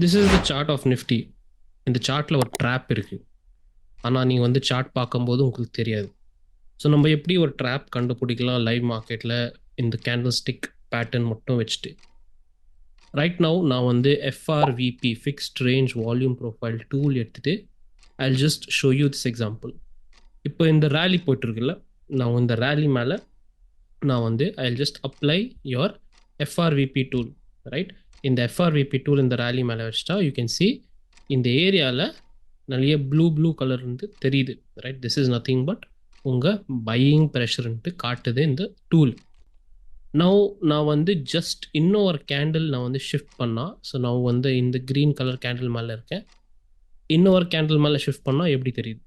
This is the chart of Nifty. இந்த சார்ட்டில் ஒரு ட்ராப் இருக்குது. ஆனால் நீங்கள் வந்து சார்ட் பார்க்கும்போது உங்களுக்கு தெரியாது. ஸோ நம்ம எப்படி ஒரு ட்ராப் கண்டுபிடிக்கலாம் லைவ் மார்க்கெட்டில் இந்த கேண்டில் ஸ்டிக் பேட்டர்ன் மட்டும் வச்சுட்டு. ரைட் நவ் நான் வந்து FRVP fixed range volume profile tool எடுத்துகிட்டு I just show you this example. இப்போ இந்த ரேலி போயிட்டுருக்குல்ல, நான் இந்த ரேலி மேலே நான் வந்து I just apply your FRVP tool. Right, இந்த எஃப்ஆர்விபி டூல் இந்த ரேலி மேலே வச்சுட்டா யூ கேன் சி இந்த ஏரியாவில் நிறைய ப்ளூ கலர் வந்து தெரியுது. Right, this is nothing but உங்கள் பையிங் ப்ரெஷர்ன்ட்டு காட்டுது இந்த டூல். நான் வந்து ஜஸ்ட் இன்னும் ஒரு கேண்டில் நான் வந்து ஷிஃப்ட் பண்ணால், ஸோ நான் வந்து இந்த க்ரீன் கலர் கேண்டில் மேலே இருக்கேன். இன்னும் ஒரு கேண்டில் மேலே ஷிஃப்ட் பண்ணால் எப்படி தெரியுது?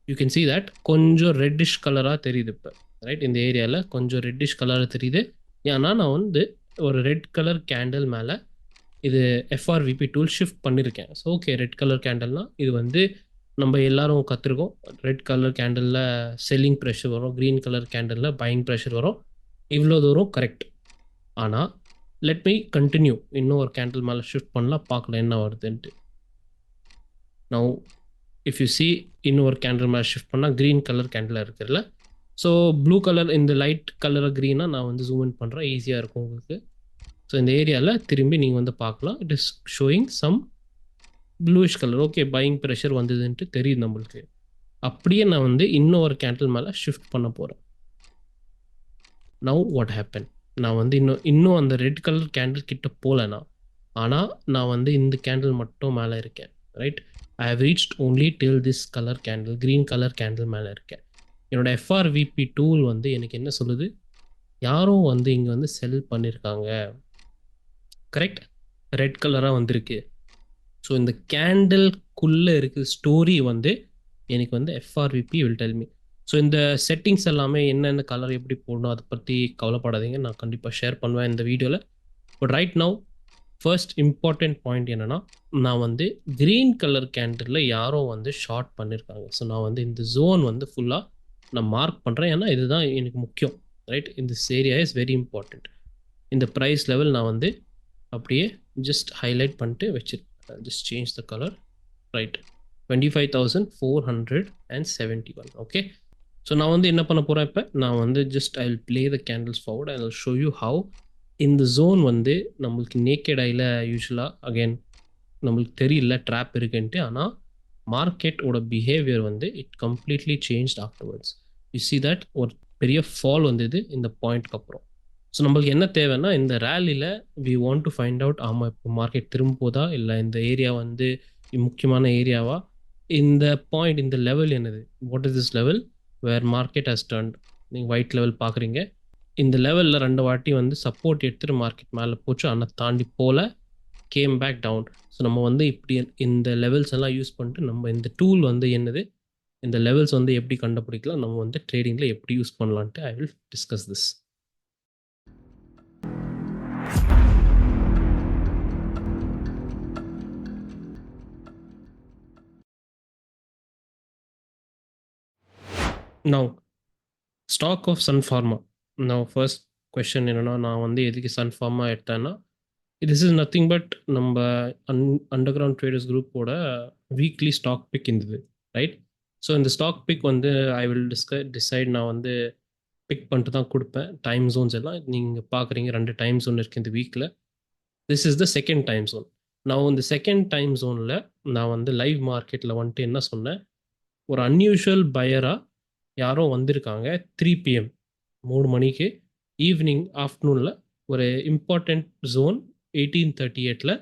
யூ கேன் சி தட் கொஞ்சம் ரெட்டிஷ் கலராக தெரியுது இப்போ. ரைட், இந்த ஏரியாவில் கொஞ்சம் ரெட்டிஷ் கலராக தெரியுது. ஏன்னா நான் வந்து ஒரு ரெட் கலர் கேண்டில் மேலே இது எஃப்ஆர்விபி டூல் ஷிஃப்ட் பண்ணியிருக்கேன். ஸோ ஓகே, ரெட் கலர் கேண்டில்னால் இது வந்து நம்ம எல்லாரும் கற்றுருக்கோம். ரெட் கலர் கேண்டிலில் செல்லிங் ப்ரெஷர் வரும், க்ரீன் கலர் கேண்டிலில் பையிங் ப்ரெஷர் வரும். இவ்வளோ தூரம் கரெக்ட். ஆனால் லெட் மீ கண்டினியூ. இன்னும் ஒரு கேண்டில் மேலே ஷிஃப்ட் பண்ணலாம், பார்க்கலாம் என்ன வருதுன்ட்டு. நவ் இஃப் யூ சி இன்னும் ஒரு கேண்டில் மேலே ஷிஃப்ட் பண்ணால் க்ரீன் கலர் கேண்டில் இருக்குதுல்ல. ஸோ ப்ளூ கலர் இந்த லைட் கலர் க்ரீனாக நான் வந்து ஜூம் இன் பண்ணுறேன், ஈஸியாக இருக்கும் உங்களுக்கு. ஸோ இந்த ஏரியாவில் திரும்பி நீங்கள் வந்து பார்க்கலாம். It is showing some bluish colour. Okay, buying pressure வந்ததுன்ட்டு தெரியுது நம்மளுக்கு. அப்படியே நான் வந்து இன்னும் ஒரு கேண்டில் மேலே ஷிஃப்ட் பண்ண போகிறேன். நவ் வாட் ஹேப்பன், நான் வந்து இன்னும் அந்த ரெட் கலர் கேண்டில் கிட்ட போகலண்ணா, ஆனால் நான் வந்து இந்த கேண்டில் மட்டும் மேலே இருக்கேன். Right, I have reached only till this colour candle, green colour candle மேலே இருக்கேன். என்னோட எஃப்ஆர்விபி டூல் வந்து எனக்கு என்ன சொல்லுது, யாரும் வந்து இங்கே வந்து செல் பண்ணியிருக்காங்க. கரெக்ட், ரெட் கலராக வந்திருக்கு. ஸோ இந்த கேண்டில்குள்ளே இருக்குது ஸ்டோரி வந்து எனக்கு வந்து எஃப்ஆர்விபி வில் டெல் மீ. ஸோ இந்த செட்டிங்ஸ் எல்லாமே என்னென்ன கலர் எப்படி போடணும் அதை பற்றி கவலைப்படாதீங்க, நான் கண்டிப்பாக ஷேர் பண்ணுவேன் இந்த வீடியோவில். But right now first important point என்னென்னா, நான் வந்து க்ரீன் கலர் கேண்டிலில் யாரோ வந்து ஷார்ட் பண்ணியிருக்காங்க. ஸோ நான் வந்து இந்த ஜோன் வந்து ஃபுல்லாக நான் மார்க் பண்ணுறேன், ஏன்னா இதுதான் எனக்கு முக்கியம். ரைட், இந்த ஏரியா இஸ் வெரி இம்பார்ட்டண்ட். இந்த ப்ரைஸ் லெவல் நான் வந்து அப்படியே ஜஸ்ட் ஹைலைட் பண்ணிட்டு வச்சிருக்கேன். just change the color. Right, 25,471. okay, so நான் வந்து என்ன பண்ண போகிறேன், இப்போ நான் வந்து just I will play the candles forward. I will show you how இந்த ஜோன் வந்து நம்மளுக்கு நேக்கட் ஐயில் யூஸ்வலாக அகெயின் நம்மளுக்கு தெரியல ட்ராப் இருக்குன்ட்டு, ஆனால் மார்க்கெட்டோட பிஹேவியர் வந்து it completely change afterwards. You see that ஒரு பெரிய ஃபால் வந்தது இந்த பாயிண்ட்க்கு அப்புறம். ஸோ நம்மளுக்கு என்ன தேவைன்னா, இந்த ரேலியில் we want to find out, ஆமாம் இப்போ மார்க்கெட் திரும்ப போதா இல்லை இந்த ஏரியா வந்து முக்கியமான ஏரியாவா, இந்த பாயிண்ட் இந்த லெவல் என்னது, what is this level where market has turned. நீங்கள் ஒயிட் லெவல் பார்க்குறீங்க, இந்த லெவலில் 2 வாட்டி வந்து சப்போர்ட் எடுத்துகிட்டு மார்க்கெட் மேலே போச்சு, ஆனால் தாண்டி போல கேம் பேக் டவுன். ஸோ நம்ம வந்து இப்படி இந்த லெவல்ஸ் எல்லாம் யூஸ் பண்ணிட்டு நம்ம இந்த டூல் வந்து என்னது, இந்த லெவல்ஸ் வந்து எப்படி கண்டுபிடிக்கலாம், நம்ம வந்து ட்ரேடிங்கில் எப்படி யூஸ் பண்ணலான்ட்டு I will discuss this. Now, stock of Sun Pharma. நான் ஃபர்ஸ்ட் கொஷின் என்னென்னா, நான் வந்து எதுக்கு சன் ஃபார்மா எடுத்தேன்னா, திஸ் இஸ் நத்திங் பட் நம்ம அண்டர் கிரவுண்ட் ட்ரேடர்ஸ் குரூப்போட வீக்லி ஸ்டாக் பிக் இருந்தது. ரைட், ஸோ இந்த ஸ்டாக் பிக் வந்து ஐ வில் டிசைட், நான் வந்து பிக் பண்ணிட்டு தான் கொடுப்பேன். டைம் ஜோன்ஸ் எல்லாம் நீங்கள் பார்க்குறீங்க, 2 டைம் ஜோன் இருக்குது இந்த வீக்கில். This is the second time zone. நான் இந்த செகண்ட் டைம் ஜோனில் நான் வந்து லைவ் மார்க்கெட்டில் வந்துட்டு என்ன சொன்னேன், ஒரு அன்யூஷுவல் பயராக யாரோ வந்திருக்காங்க 3 PM 3 மணிக்கு ஈவினிங் ஆஃப்டர்நூனில் ஒரு இம்பார்ட்டண்ட் ஜோன் 1838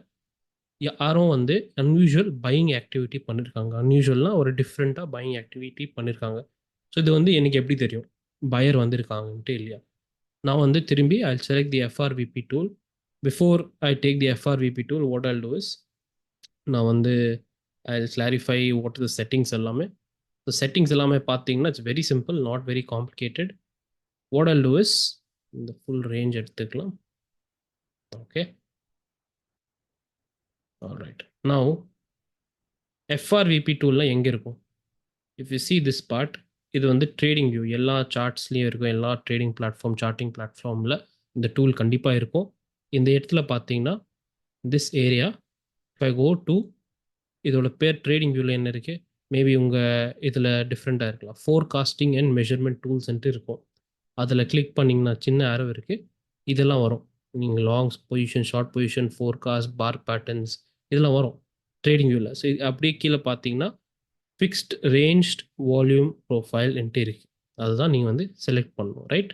யாரும் வந்து அன்யூஷுவல் பையிங் ஆக்டிவிட்டி பண்ணியிருக்காங்க. அன்யூஷுவல்னால் ஒரு டிஃப்ரெண்ட்டாக பையிங் ஆக்டிவிட்டி பண்ணியிருக்காங்க. ஸோ இது வந்து எனக்கு எப்படி தெரியும் பயர் வந்திருக்காங்கன்ட்டு இல்லையா. நான் வந்து திரும்பி I select the FRVP tool. Before I take the FRVP tool, what Jal two is, நான் வந்து I clarify what the settings எல்லாமே. ஸோ செட்டிங்ஸ் எல்லாமே பார்த்தீங்கன்னா it's very simple, not very complicated. Okay Jal two இஸ், இந்த full ரேஞ்ச் எடுத்துக்கலாம். ஓகே, ஆல்ரைட். நவ் எஃப்ஆர்விபி டூலில் எங்கே இருக்கும், if you see this part, இது வந்து ட்ரேடிங் வியூ எல்லா சார்ட்ஸ்லேயும் இருக்கும். எல்லா ட்ரேடிங் பிளாட்ஃபார்ம் சார்ட்டிங் பிளாட்ஃபார்மில் இந்த டூல் கண்டிப்பாக இருக்கும். இந்த இடத்துல பார்த்தீங்கன்னா this area, if I go to இதோட பேர் ட்ரேடிங் வியூவில் என்ன இருக்குது, மேபி உங்கள் இதில் டிஃப்ரெண்ட்டாக இருக்கலாம். ஃபோர்காஸ்டிங் அண்ட் மெஷர்மெண்ட் டூல்ஸ்ன்ட்டு இருக்கும். அதில் கிளிக் பண்ணிங்கன்னா சின்ன அரவ் இருக்குது, இதெல்லாம் வரும். நீங்கள் longs position, short position, forecast, bar patterns இதெல்லாம் வரும் ட்ரேடிங் வியூவில். ஸோ இது அப்படியே கீழே பார்த்தீங்கன்னா ஃபிக்ஸ்ட் ரேஞ்ச்ட் வால்யூம் ப்ரொஃபைல்ன்ட்டு இருக்குது. அதுதான் நீங்கள் வந்து செலக்ட் பண்ணணும், ரைட்?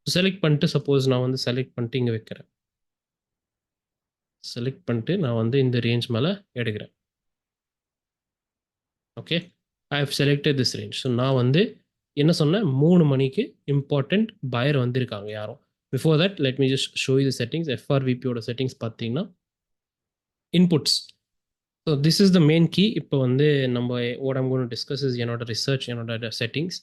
செலக்ட் பண்ணிட்டு சப்போஸ் நான் வந்து செலக்ட் பண்ணிட்டு இங்கே வைக்கிறேன். செலக்ட் பண்ணிட்டு நான் வந்து இந்த ரேஞ்ச் மேலே எடுக்கிறேன். Okay, I have selected this range. So நான் வந்து என்ன சொன்னேன், 3 மணிக்கு இம்பார்ட்டண்ட் பயர் வந்திருக்காங்க யாரும். Before that let me just show you the settings. எஃப்ஆர்விபியோட செட்டிங்ஸ் பார்த்தீங்கன்னா inputs. So this is the main key. இப்போ வந்து நம்ம what I'm going to discuss is என்னோட ரிசர்ச், என்னோட settings.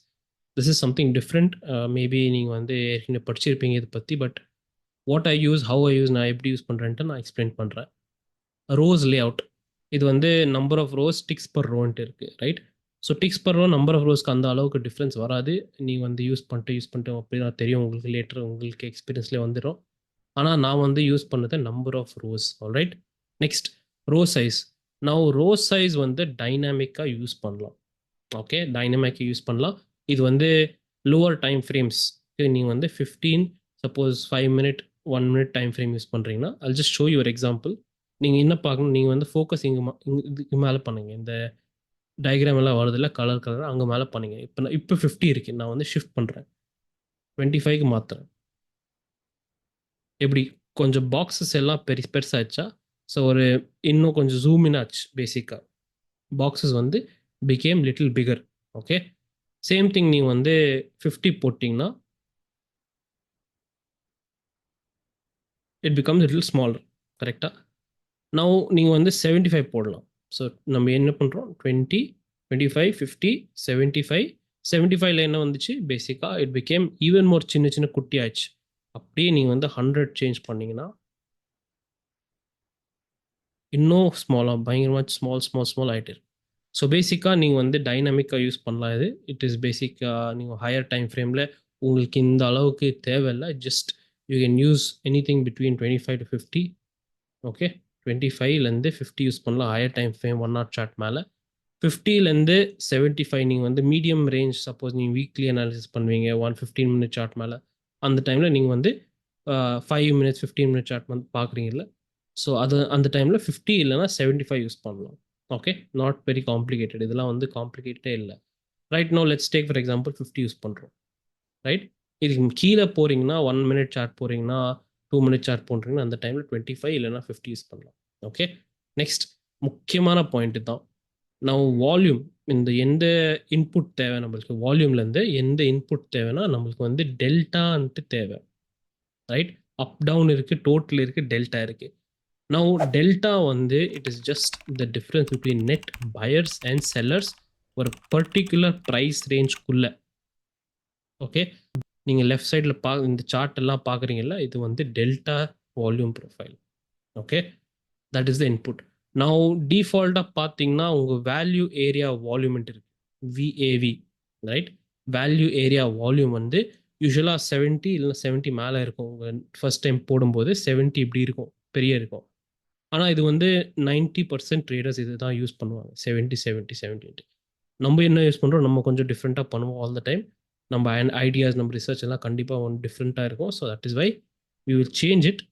This is something different. Maybe நீங்கள் வந்து ஏற்கனவே படிச்சிருப்பீங்க இதை பற்றி. But what I use, how I use, நான் எப்படி யூஸ் பண்ணுறேன்ட்டு நான் எக்ஸ்பிளைன் பண்ணுறேன். ரோஸ் லே அவுட், இது வந்து number of rows ticks per ரோன்ட்டு இருக்குது, right? So ticks per row number of ரோஸ்க்கு அந்த அளவுக்கு டிஃப்ரென்ஸ் வராது. நீ வந்து யூஸ் பண்ணிட்டு அப்படி தான் தெரியும் உங்களுக்கு, லேட்டர் உங்களுக்கு எக்ஸ்பீரியன்ஸ்லேயே வந்துடும். ஆனால் நான் வந்து யூஸ் பண்ணது number of rows. Alright, next row size. நான் ரோ சைஸ் வந்து டைனாமிக்காக யூஸ் பண்ணலாம். ஓகே, டைனமிக்காக யூஸ் பண்ணலாம். இது வந்து லோவர் டைம் ஃப்ரேம்ஸ்க்கு நீங்கள் வந்து 15, suppose 5 minute 1 minute time frame use பண்ணுறீங்கன்னா, I'll just show you ஒரு எக்ஸாம்பிள். நீங்கள் என்ன பார்க்கணும், நீங்கள் வந்து ஃபோக்கஸ் இதுக்கு மேலே பண்ணுங்க. இந்த டயக்ராம் எல்லாம் வருதுல்ல, கலர் கலர் அங்கே மேலே பண்ணுங்க. இப்போ 50 இருக்குது, நான் வந்து ஷிஃப்ட் பண்ணுறேன், 25க்கு மாற்றுறேன். எப்படி கொஞ்சம் பாக்ஸஸ் எல்லாம் பெருசாகிடுச்சா? ஸோ ஒரு இன்னும் கொஞ்சம் ஜூம் இன் ஆச்சு. பேசிக்காக பாக்ஸஸ் வந்து became little bigger. Okay, same thing நீங்கள் வந்து 50 போட்டிங்கன்னா இட் பிகம்ஸ் லிட்டில் ஸ்மாலர். கரெக்டாக நவ் நீங்கள் வந்து 75 போடலாம். ஸோ நம்ம என்ன பண்ணுறோம், 20, 25, 50, 75. 75ல் என்ன வந்துச்சு, பேசிக்காக இட் பிகேம் ஈவன் மோர் சின்ன சின்ன குட்டி ஆயிடுச்சு. அப்படியே நீங்கள் வந்து 100 சேஞ்ச் பண்ணிங்கன்னா இன்னும் ஸ்மாலாக, பயங்கரமாக ஸ்மால் ஆகிட்டு இருக்கு. ஸோ பேசிக்காக நீங்கள் வந்து டைனாமிக்காக யூஸ் பண்ணலாம். இது இட் இஸ் பேசிக்காக நீங்கள் ஹையர் டைம் ஃப்ரேமில் உங்களுக்கு இந்த அளவுக்கு தேவையில்லை. Just you can use anything between 25 to 50. Okay, 25லேருந்து 50 யூஸ் பண்ணலாம் higher time frame 1 hour chart மேலே. 50லேருந்து 75 நீங்கள் வந்து மீடியம் ரேஞ்ச், சப்போஸ் நீங்கள் வீக்லி அனாலிசிஸ் பண்ணுவீங்க 115 மினிட் சார்ட் மேலே, அந்த டைமில் நீங்கள் வந்து 5 மினிட்ஸ் 15 மினிட் சார்ட் வந்து பார்க்குறீங்கல்ல, ஸோ அது அந்த டைமில் 50 இல்லைனா 75 யூஸ் பண்ணலாம். ஓகே, நாட் வெரி காம்ப்ளிகேட்டட், இதெல்லாம் வந்து காம்ப்ளிகேட்டே இல்லை. Right, no let's take for example 50 use பண்ணுறோம். ரைட், இதுக்கு கீழே போகிறீங்கன்னா 1 மினிட் சார்ட் போகிறீங்கன்னா 2 மினிட் சார்ட் போடுறீங்கன்னா அந்த டைமில் 25 இல்லைனா 50 யூஸ் பண்ணலாம். ஓகே, நெக்ஸ்ட் முக்கியமான பாயிண்ட்டு தான். நான் வால்யூம், இந்த எந்த இன்புட் தேவை நம்மளுக்கு, வால்யூம்லேருந்து எந்த இன்புட் தேவைன்னா நம்மளுக்கு வந்து டெல்டான்ட்டு தேவை. ரைட், அப் டவுன் இருக்குது, டோட்டல் இருக்குது, டெல்டா இருக்குது. நவ் டெல்டா வந்து it is just the difference between net buyers and sellers ஒரு பர்டிகுலர் ப்ரைஸ் ரேஞ்சுக்குள்ள. ஓகே, நீங்கள் லெஃப்ட் சைடில் இந்த சார்ட் எல்லாம் பார்க்குறீங்கல்ல, இது வந்து delta volume profile. Okay, that is the input. நான் டிஃபால்ட்டாக பார்த்தீங்கன்னா உங்கள் வேல்யூ ஏரியா வால்யூம்ன்ட்டு இருக்குது, விஏவி. ரைட், வேல்யூ ஏரியா வால்யூம் வந்து யூஸ்வலாக 70 இல்லைனா 70 மேலே இருக்கும். உங்கள் ஃபர்ஸ்ட் டைம் போடும்போது 70 இப்படி இருக்கும், பெரிய இருக்கும். ஆனால் இது வந்து 90% ட்ரேடர்ஸ் இது தான் யூஸ் பண்ணுவாங்க, 70. நம்ம என்ன யூஸ் பண்ணுறோம், நம்ம கொஞ்சம் டிஃப்ரெண்ட்டாக பண்ணுவோம் ஆல் த டைம். நம்ம ஐடியாஸ், நம்ம ரிசர்ச் எல்லாம் கண்டிப்பாக ஒன்று டிஃப்ரெண்ட்டாக இருக்கும். So that is why we will change it.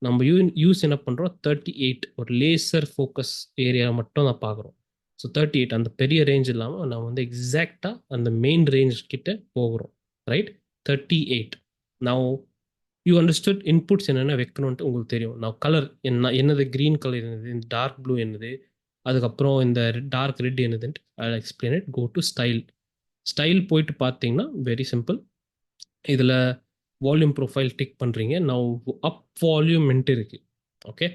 நம்ம யூஸ் என்ன பண்ணுறோம், 38 ஒரு லேசர் ஃபோக்கஸ் ஏரியா மட்டும் தான் பார்க்குறோம். ஸோ 38 அந்த பெரிய ரேஞ்ச் இல்லாமல் நம்ம வந்து எக்ஸாக்டாக அந்த மெயின் ரேஞ்ச் கிட்ட போகிறோம். ரைட், 38. நான் யூ அண்டர்ஸ்டுட் இன்புட்ஸ் என்னென்ன வைக்கணுன்ட்டு உங்களுக்கு தெரியும். நான் கலர் என்னது, க்ரீன் கலர் என்னது, இந்த டார்க் ப்ளூ என்னது, அதுக்கப்புறம் இந்த டார்க் ரெட் என்னதுன்ட்டு I explain it. Go to style போயிட்டு பார்த்தீங்கன்னா வெரி சிம்பிள். இதில் வால்யூம் ப்ரொஃபைல் டிக் பண்ணுறீங்க. நான் அப் வால்யூம்ன்ட்டு இருக்குது. Okay,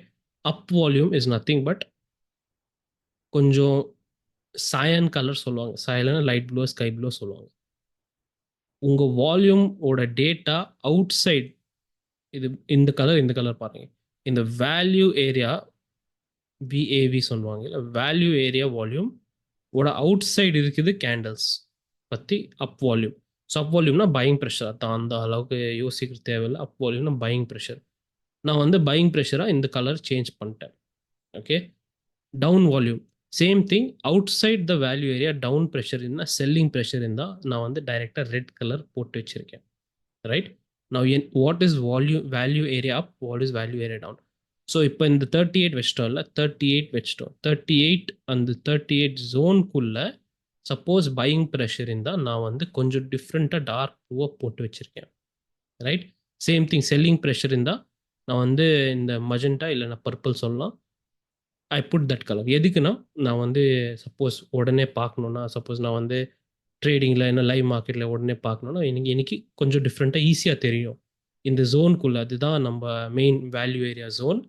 up volume is nothing but கொஞ்சம் சயன் கலர் சொல்லுவாங்க, சயலனா லைட் ப்ளூ, ஸ்கை ப்ளூ சொல்லுவாங்க. உங்கள் வால்யூமோட டேட்டா அவுட் சைட், இது இந்த கலர் பாருங்க, இந்த வேல்யூ ஏரியா விஏவி சொல்லுவாங்க இல்லை, வேல்யூ ஏரியா வால்யூம் ஓட அவுட் சைடு இருக்குது கேண்டில்ஸ் பற்றி அப் வால்யூம். ஸோ அப் வால்யூம்னா பையிங் ப்ரெஷர் தான், அந்த அளவுக்கு யோசிக்கிற தேவையில்லை. அப் வால்யூம்னா பையிங் ப்ரெஷர். நான் வந்து பையிங் ப்ரெஷராக இந்த கலர் சேஞ்ச் பண்ணிட்டேன். Okay, down volume same thing. Outside the value area down pressure இருந்தால், செல்லிங் ப்ரெஷர் இருந்தால் நான் வந்து டைரெக்டாக ரெட் கலர் போட்டு வச்சுருக்கேன். Right, now what is value area up, what is value area down. So இப்போ இந்த 38 வச்சிட்டோம்ல, 38 வச்சிட்டோம். 38 அந்த 38 ஜோனுக்குள்ளே சப்போஸ் பையிங் ப்ரெஷர் இருந்தால் நான் வந்து கொஞ்சம் டிஃப்ரெண்ட்டாக டார்க் ப்ளூவாக போட்டு வச்சுருக்கேன். Right, same thing selling pressure இருந்தால் நான் வந்து இந்த மஜெண்டா இல்லைன்னா பர்பிள் சொல்லலாம். I put that colour. எதுக்குன்னா, நான் வந்து சப்போஸ் உடனே பார்க்கணுன்னா, சப்போஸ் நான் வந்து ட்ரேடிங்கில் என்ன லைவ் மார்க்கெட்டில் உடனே பார்க்கணுன்னா, இன்னைக்கு கொஞ்சம் டிஃப்ரெண்ட்டாக ஈஸியாக தெரியும். இந்த ஜோனுக்குள்ளே அதுதான் நம்ம மெயின் வேல்யூ ஏரியா ஜோன்.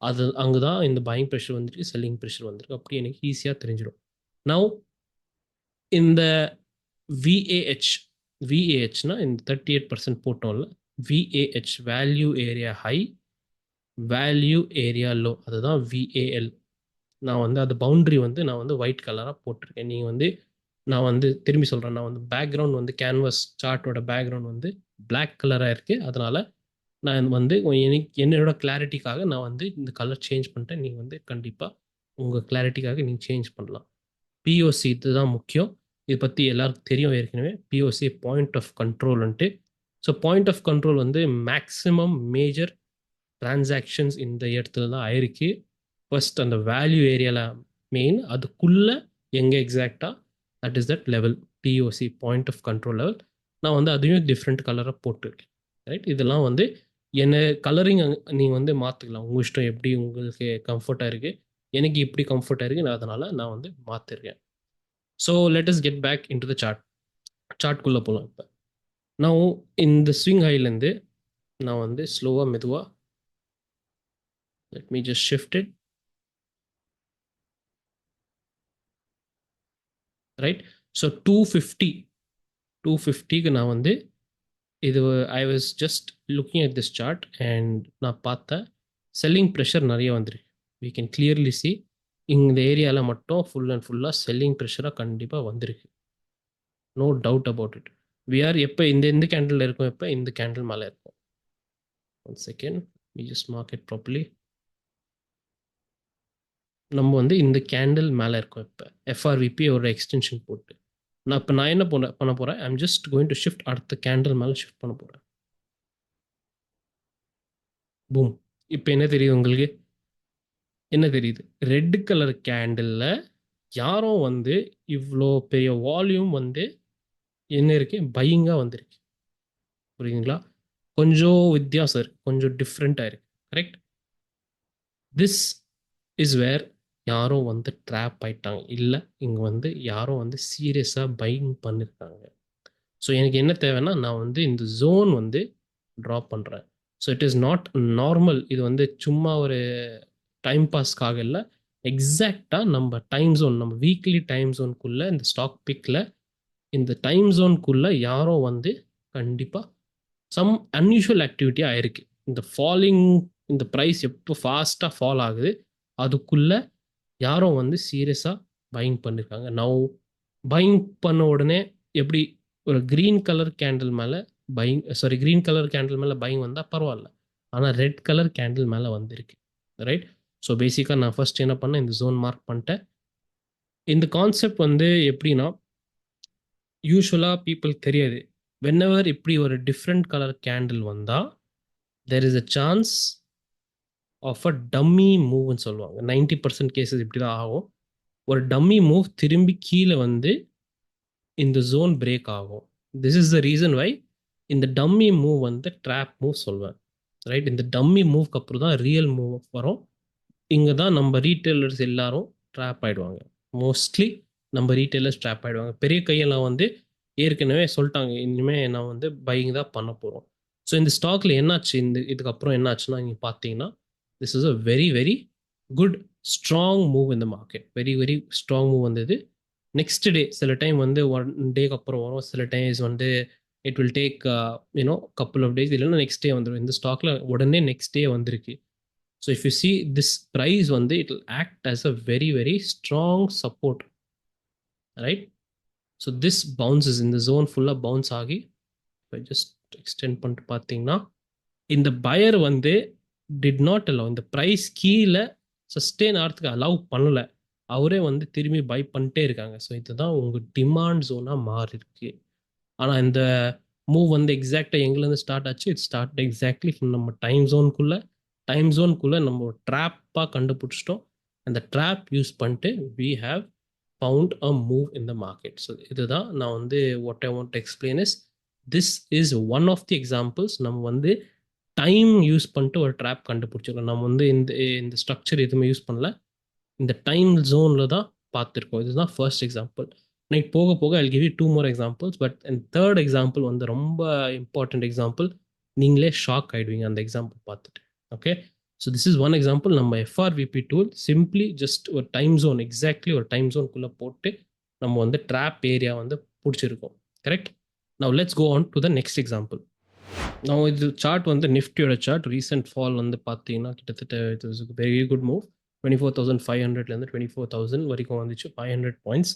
அது அங்கே தான் இந்த பையிங் ப்ரெஷர் வந்துருக்கு, செல்லிங் ப்ரெஷர் வந்துருக்கு. அப்படி எனக்கு ஈஸியாக தெரிஞ்சிடும். நவ் இந்த விஏஹெச், விஏஹெச்னா இந்த 38% போட்டோம்ல, VAH value area high, value area low, அதுதான் விஏஎல். நான் வந்து அது பவுண்டரி வந்து நான் வந்து ஒயிட் கலராக போட்டிருக்கேன். நீங்கள் வந்து நான் வந்து திரும்பி சொல்கிறேன், நான் வந்து பேக்ரவுண்ட் வந்து கேன்வஸ் சார்ட்டோட பேக்ரவுண்ட் வந்து பிளாக் கலராக இருக்குது. அதனால் நான் வந்து எனக்கு என்னோட கிளாரிட்டிக்காக நான் வந்து இந்த கலர் சேஞ்ச் பண்ணிட்டேன். நீங்கள் வந்து கண்டிப்பாக உங்கள் கிளாரிட்டிக்காக நீங்கள் சேஞ்ச் பண்ணலாம். பிஓசி இதுதான் முக்கியம். இதை பற்றி எல்லாருக்கும் தெரியும் ஏற்கனவே. பிஓசி பாயிண்ட் ஆஃப் கண்ட்ரோல்ன்ட்டு. ஸோ பாயிண்ட் ஆஃப் கண்ட்ரோல் வந்து மேக்ஸிமம் மேஜர் டிரான்சாக்ஷன்ஸ் இந்த இடத்துல தான் ஆயிருக்கு. ஃபர்ஸ்ட் அந்த வேல்யூ ஏரியாவில் மெயின், அதுக்குள்ளே எங்கே எக்ஸாக்டாக, that is that level, POC point of control level. நான் வந்து அதையும் டிஃப்ரெண்ட் கலராக போட்டிருக்கேன். ரைட், இதெல்லாம் வந்து என்ன கலரிங் நீங்கள் வந்து மாற்றிக்கலாம். உங்கள் இஷ்டம், எப்படி உங்களுக்கு கம்ஃபர்ட்டாக இருக்குது. எனக்கு எப்படி கம்ஃபர்ட்டாக இருக்குது, நான் அதனால் நான் வந்து மாற்றிருக்கேன். So let us get back into the chart. சார்ட்குள்ளே போகலாம். இப்போ நான் இந்த ஸ்விங் ஹைலேருந்து நான் வந்து ஸ்லோவாக மெதுவாக, let me just shift it. Right, so 250க்கு நான் வந்து இது I was just looking at this chart and நான் பார்த்தேன் செல்லிங் ப்ரெஷர் நிறைய வந்துருக்கு. we can clearly see இந்த ஏரியாவில் மட்டும் ஃபுல் அண்ட் ஃபுல்லாக செல்லிங் ப்ரெஷராக கண்டிப்பாக வந்திருக்கு. No doubt about it. we are எப்போ இந்த கேண்டில் இருக்கும், எப்போ இந்த கேண்டில் மேலே இருக்கும். One second, we just mark it properly. நம்ம வந்து இந்த கேண்டில் மேலே இருக்கோம். இப்போ எஃப்ஆர்விபி ஒரு எக்ஸ்டென்ஷன் போட்டு நான் என்ன பண்ண போகிறேன், I'm just going to shift அடுத்த கேண்டில் மேலே ஷிஃப்ட் பண்ண போகிறேன். பூம், இப்போ என்ன தெரியுது உங்களுக்கு? என்ன தெரியுது? ரெட் கலர் கேண்டிலில் யாரும் வந்து இவ்வளோ பெரிய வால்யூம் வந்து என்ன இருக்கு, பையிங்காக வந்திருக்கு. புரியுதுங்களா? கொஞ்சம் வித்தியாசம் இருக்குது, கொஞ்சம் டிஃப்ரெண்ட்டாக இருக்குது. கரெக்ட், திஸ் இஸ் வேர் யாரும் வந்து ட்ராப் ஆயிட்டாங்க. இல்லை, இங்கே வந்து யாரும் வந்து சீரியஸாக பையிங் பண்ணியிருக்காங்க. ஸோ எனக்கு என்ன தேவைன்னா, நான் வந்து இந்த ஜோன் வந்து ட்ரா பண்ணுறேன். So it is not normal. இது வந்து சும்மா ஒரு டைம் பாஸ்க்காக இல்லை, எக்ஸாக்டாக நம்ம டைம் ஜோன், நம்ம வீக்லி டைம் ஜோனுக்குள்ளே இந்த ஸ்டாக் பிக்கில் இந்த டைம் ஜோனுக்குள்ளே யாரோ வந்து கண்டிப்பாக சம் அன்யூஷுவல் ஆக்டிவிட்டி ஆயிருக்கு. இந்த ஃபாலிங், இந்த ப்ரைஸ் எப்போ ஃபாஸ்ட்டாக ஃபால் ஆகுது அதுக்குள்ளே யாரோ வந்து சீரியஸாக பையிங் பண்ணியிருக்காங்க. நவ் பையிங் பண்ண உடனே எப்படி ஒரு க்ரீன் கலர் கேண்டில் மேலே buying, sorry green colour candle மேலே பையிங் வந்தால் பரவாயில்ல, ஆனால் ரெட் கலர் கேண்டில் மேலே வந்திருக்கு. ரைட், ஸோ பேசிக்காக நான் ஃபர்ஸ்ட் என்ன பண்ணேன், இந்த ஜோன் மார்க் பண்ணிட்டேன். இந்த கான்செப்ட் வந்து எப்படின்னா, யூஸ்வலாக பீப்புள் தெரியாது. வென்எவர் இப்படி ஒரு டிஃப்ரெண்ட் கலர் கேண்டில் வந்தால் there is a chance of a dummy மூவ்னு சொல்லுவாங்க. 90% கேசஸ் இப்படி தான் ஆகும். ஒரு டம்மி மூவ் திரும்பி கீழே வந்து இந்த ஜோன் பிரேக் ஆகும். This is the reason why இந்த டம்மி மூவ் வந்து ட்ராப் மூவ் சொல்வேன். ரைட், இந்த டம்மி மூவ்க்கு அப்புறம் தான் ரியல் மூவ் வரும். இங்கே தான் நம்ம ரீட்டைலர்ஸ் எல்லாரும் ட்ராப் ஆகிடுவாங்க. மோஸ்ட்லி நம்ம ரீட்டைலர்ஸ் ட்ராப் ஆகிடுவாங்க. பெரிய கையெல்லாம் வந்து ஏற்கனவே சொல்லிட்டாங்க, இனிமேல் நான் வந்து பையிங் தான் பண்ண போகிறோம். ஸோ இந்த ஸ்டாக்ல என்னாச்சு, இதுக்கப்புறம் என்னாச்சுன்னா, நீங்கள் பார்த்தீங்கன்னா this is a very very good strong move இந்த market. Very very strong move வந்தது. நெக்ஸ்ட் டே சில டைம் வந்து 1 டேக்கு அப்புறம் வரும், சில டைம்ஸ் வந்து it will take couple of days, இல்லைன்னா நெக்ஸ்ட் டே வந்துடும். இந்த ஸ்டாக்ல உடனே நெக்ஸ்ட் டே வந்திருக்கு. So if you see this price வந்து it will act as a very very strong support. Right, so this bounces, இந்த ஜோன் ஃபுல்லாக பவுன்ஸ் ஆகி இப்போ ஜஸ்ட் எக்ஸ்டெண்ட் பண்ணிட்டு பார்த்தீங்கன்னா இந்த பயர் வந்து டிட் நாட் அலோவ், இந்த ப்ரைஸ் கீழே சஸ்டெயின் ஆகிறதுக்கு அலோவ் பண்ணல. அவரே வந்து திரும்பி பை பண்ணிட்டே இருக்காங்க. ஸோ இதுதான் உங்க டிமாண்ட் ஜோனா மாறி இருக்கு. ஆனா இந்த மூவ் வந்து எக்ஸாக்டா எங்கேருந்து ஸ்டார்ட் ஆச்சு? இட் ஸ்டார்ட் எக்ஸாக்ட்லி நம்ம டைம் ஜோனுக்குள்ள நம்ம ஒரு ட்ராப்பா கண்டுபிடிச்சிட்டோம். அந்த ட்ராப் யூஸ் பண்ணிட்டு we have found a move in the market. So இதுதான் நான் வந்து what I want to explain is this is one of the examples. நம்ம வந்து டைம் யூஸ் பண்ணிட்டு ஒரு ட்ராப் கண்டுபிடிச்சிருக்கோம். நம்ம வந்து இந்த இந்த ஸ்ட்ரக்சர் எதுவுமே யூஸ் பண்ணல, இந்த டைம் ஜோனில் தான் பார்த்துருக்கோம். இதுதான் ஃபர்ஸ்ட் எக்ஸாம்பிள். நைட் போக போக I give you 2 more examples. But and third example வந்து ரொம்ப இம்பார்ட்டன்ட் எக்ஸாம்பிள். நீங்களே ஷாக் ஆயிடுவீங்க அந்த எக்ஸாம்பிள் பார்த்துட்டு. Okay, so this is one example. நம்ம எஃப்ஆர்விபி டூல் சிம்பிளி ஜஸ்ட் ஒரு டைம் ஜோன், எக்ஸாக்ட்லி ஒரு டைம் ஜோனுக்குள்ளே போட்டு நம்ம வந்து ட்ராப் ஏரியா வந்து பிடிச்சிருக்கோம். Correct. Now let's go on to the next example. நான் இது சார்ட் வந்து நிஃப்டியோட சார்ட். ரீசெண்ட் ஃபால் வந்து பார்த்தீங்கன்னா கிட்டத்தட்ட it was very good move. 24,500லேருந்து 24,000 வரைக்கும் வந்துச்சு, 500 பாயிண்ட்ஸ்.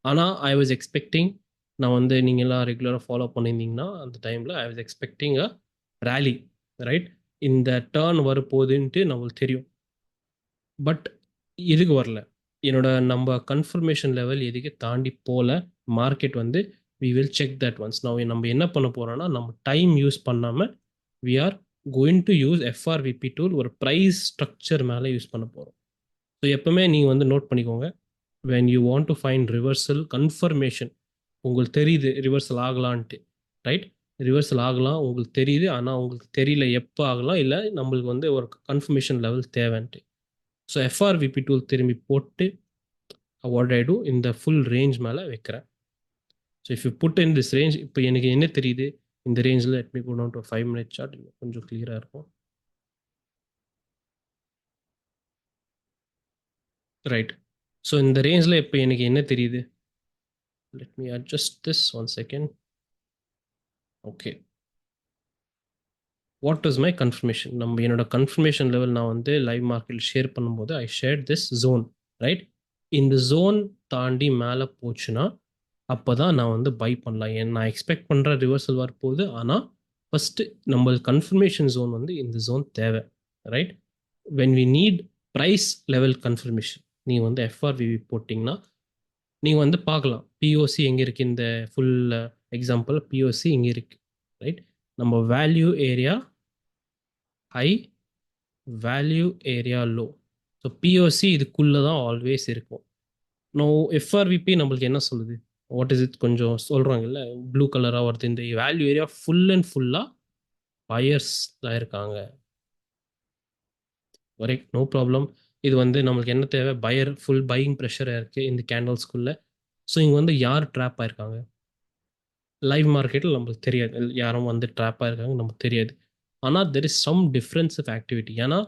ஆனால் ஐ வாஸ் எக்ஸ்பெக்டிங், நான் வந்து நீங்கள்லாம் ரெகுலராக ஃபாலோ பண்ணியிருந்தீங்கன்னா அந்த டைமில் I was expecting a rally, right? இந்த டேர்ன் வரப்போகுதுன்ட்டு நம்மளுக்கு தெரியும். பட் எதுக்கு வரல, என்னோட நம்ம கன்ஃபர்மேஷன் லெவல் எதுக்கு தாண்டி போகல. மார்க்கெட் வந்து we will check that once. நம்ம என்ன பண்ண போகிறோம்னா, நம்ம டைம் யூஸ் பண்ணாமல் we are going to use FRVP tool, ஒரு ப்ரைஸ் ஸ்ட்ரக்சர் மேலே யூஸ் பண்ண போகிறோம். ஸோ எப்பவுமே நீங்கள் வந்து நோட் பண்ணிக்கோங்க, when you want to find reversal confirmation, உங்களுக்கு தெரியுது ரிவர்சல் ஆகலான்ட்டு, ரைட்? ரிவர்சல் ஆகலாம் உங்களுக்கு தெரியுது, ஆனால் உங்களுக்கு தெரியல எப்போ ஆகலாம், இல்லை நம்மளுக்கு வந்து ஒரு கன்ஃபர்மேஷன் லெவல் தேவைன்ட்டு. ஸோ எஃப்ஆர்விபி டூல் திரும்பி போட்டு வாட் ஐ டூ, இந்த ஃபுல் ரேஞ்ச் மேலே வைக்கிறேன். So if you put in this range, இப்போ எனக்கு என்ன தெரியுது இந்த ரேஞ்சில், let me go down to 5 minute chart, கொஞ்சம் கிளியராக இருக்கும். ரைட். ஸோ இந்த ரேஞ்சில் இப்போ எனக்கு என்ன தெரியுது, let me adjust this one second. Okay, what is my confirmation? நம்ம என்னோட கன்ஃபர்மேஷன் லெவல் நான் வந்து லைவ் மார்க்கெட்டில் ஷேர் பண்ணும்போது I share this zone, right? இந்த ஜோன் தாண்டி மேலே போச்சுன்னா அப்போ தான் நான் வந்து பை பண்ணலாம். நான் எக்ஸ்பெக்ட் பண்ணுற ரிவர்சல் வரப்போகுது, ஆனால் ஃபஸ்ட்டு நம்மளுக்கு கன்ஃபர்மேஷன் ஜோன் வந்து இந்த ஜோன் தேவை, right? When we need price level confirmation, நீங்கள் வந்து எஃப்ஆர்விவி போட்டிங்கன்னா நீங்கள் வந்து பார்க்கலாம் பிஓசி எங்கே இருக்குது. இந்த ஃபுல் எக்ஸாம்பிள் பிஓசி இங்கே இருக்குது, ரைட்? நம்ம value area high, value area low. So POC இதுக்குள்ளே தான் ஆல்வேஸ் இருக்கும். நோ எஃப்ஆர்விபி நம்மளுக்கு என்ன சொல்லுது, வாட் இஸ் இட், கொஞ்சம் சொல்கிறாங்கல்ல, ப்ளூ கலராக வருது. இந்த வேல்யூ ஏரியா ஃபுல் அண்ட் ஃபுல்லாக பையர்ஸ் தான் இருக்காங்க, கரெக்ட்? No problem. இது வந்து நம்மளுக்கு என்ன தேவை, பையர் ஃபுல் பையிங் ப்ரெஷராக இருக்குது இந்த கேண்டல்ஸ்குள்ளே. ஸோ இங்கே வந்து யார் ட்ராப் ஆயிருக்காங்க லைவ் மார்க்கெட்டில் நம்மளுக்கு தெரியாது, யாரும் வந்து ட்ராப் ஆயிருக்காங்க நமக்கு தெரியாது. ஆனால் there is some difference of activity. ஏன்னா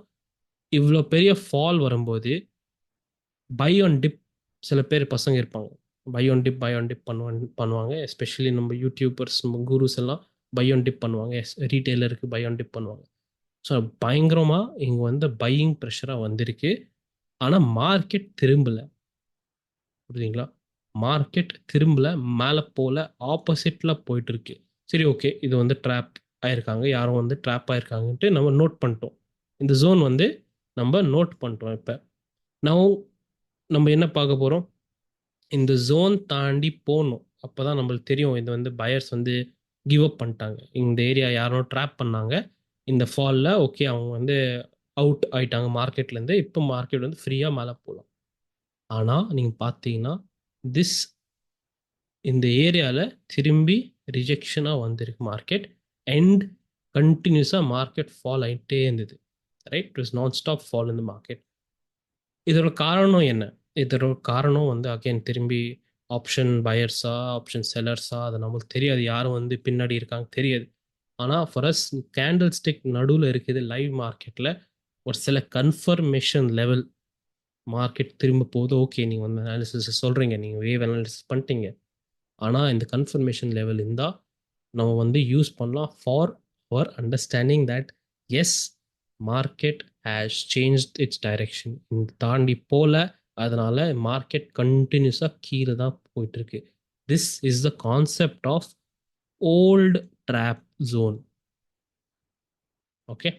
இவ்வளோ பெரிய ஃபால் வரும்போது பை ஆன் டிப், சில பேர் பசங்க இருப்பாங்க பை ஆன் டிப் பண்ணுவாங்க. எஸ்பெஷலி நம்ம யூடியூபர்ஸ், நம்ம குருஸ் எல்லாம் பை ஆன் டிப் பண்ணுவாங்க. ரீட்டைலருக்கு பை ஆன் டிப் பண்ணுவாங்க. ஸோ பயங்கரமாக இங்கே வந்து பையிங் ப்ரெஷராக வந்திருக்கு. ஆனால் மார்க்கெட் திரும்பலை, புரியுதுங்களா? மார்க்கெட் திரும்பல, மேலே போல, ஆப்போசிட்டில் போயிட்டு இருக்கு. சரி, ஓகே, இது வந்து ட்ராப் ஆயிருக்காங்க, யாரும் வந்து ட்ராப் ஆயிருக்காங்கன்ட்டு நம்ம நோட் பண்ணிட்டோம். இந்த ஜோன் வந்து நம்ம நோட் பண்ணிட்டோம். இப்போ நம்ம என்ன பார்க்க போகிறோம், இந்த ஜோன் தாண்டி போகணும். அப்போ தான் நம்மளுக்கு தெரியும் இது வந்து பயர்ஸ் வந்து கிவ் அப் பண்ணிட்டாங்க, இந்த ஏரியா யாரோ ட்ராப் பண்ணாங்க இந்த ஃபாலில், ஓகே அவங்க வந்து அவுட் ஆயிட்டாங்க மார்க்கெட்லேருந்து. இப்போ மார்க்கெட் வந்து ஃப்ரீயாக மேலே போகலாம். ஆனால் நீங்கள் பார்த்தீங்கன்னா திஸ் இந்த ஏரியாவில் திரும்பி ரிஜெக்ஷனாக வந்திருக்கு மார்க்கெட். அண்ட் கண்டினியூஸாக மார்க்கெட் ஃபால் ஆகிட்டே இருந்தது, ரைட்? இட் வாஸ் நான் stop fall in the market. இதோட காரணம் என்ன? இதோட காரணம் வந்து அகைன் திரும்பி ஆப்ஷன் பையர்ஸா ஆப்ஷன் செல்லர்ஸா அது நம்மளுக்கு தெரியாது, யாரும் வந்து பின்னாடி இருக்காங்க தெரியாது. ஆனால் ஃபார் அஸ் கேண்டில் ஸ்டிக் நடுவில் இருக்குது லைவ் மார்க்கெட்டில் ஒரு சில கன்ஃபர்மேஷன் லெவல். மார்க்கெட் திரும்ப போகுது, ஓகே, நீங்கள் வந்து அனாலிசிஸ் சொல்கிறீங்க, நீங்கள் வேவ் அனாலிசிஸ் பண்ணிட்டீங்க. ஆனால் இந்த கன்ஃபர்மேஷன் லெவல் இருந்தால் நம்ம வந்து யூஸ் பண்ணலாம் for our understanding that as market has changed its direction. இந்த தாண்டி போல, அதனால மார்க்கெட் கண்டினியூஸாக கீழே தான் போயிட்டு இருக்கு. This is the concept of old drop zone. Okay,